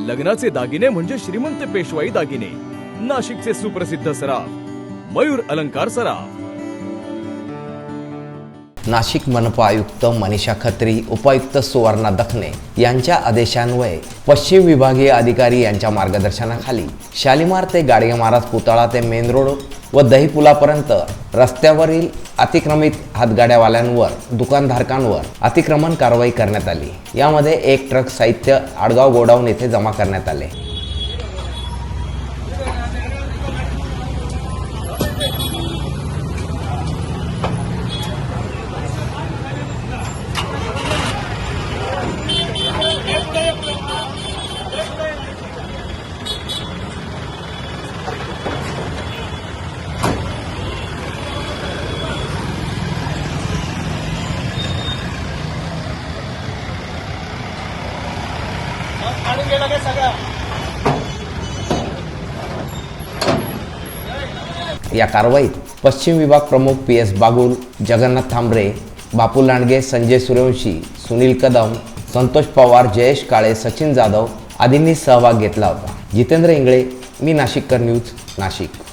लग्नाचे दागिने म्हणजे श्रीमंत पेशवाई दागिने. नाशिकचे सुप्रसिद्ध सराफ मयूर अलंकार सराफ. नाशिक मनपा आयुक्त मनीषा खत्री, उपायुक्त सुवर्णा दखने यांच्या आदेशान्वये पश्चिम विभागीय अधिकारी यांच्या मार्गदर्शनाखाली शालिमार ते गाडगे महाराज पुतळा ते मेन रोड व दहीपुलापर्यंत रस्त्यावरील अतिक्रमित हातगाड्यावाल्यांवर, दुकानधारकांवर अतिक्रमण कारवाई करण्यात आली. यामध्ये 1 ट्रक साहित्य आडगाव गोडाऊन येथे जमा करण्यात आले. या कारवाईत पश्चिम विभाग प्रमुख PS बागुल, जगन्नाथ थांबरे, बापू लांडगे, संजय सूर्यवंशी, सुनील कदम, संतोष पवार, जयेश काळे, सचिन जाधव आदींनी सहभाग घेतला होता. जितेंद्र इंगळे, मी नाशिककर न्यूज, नाशिक.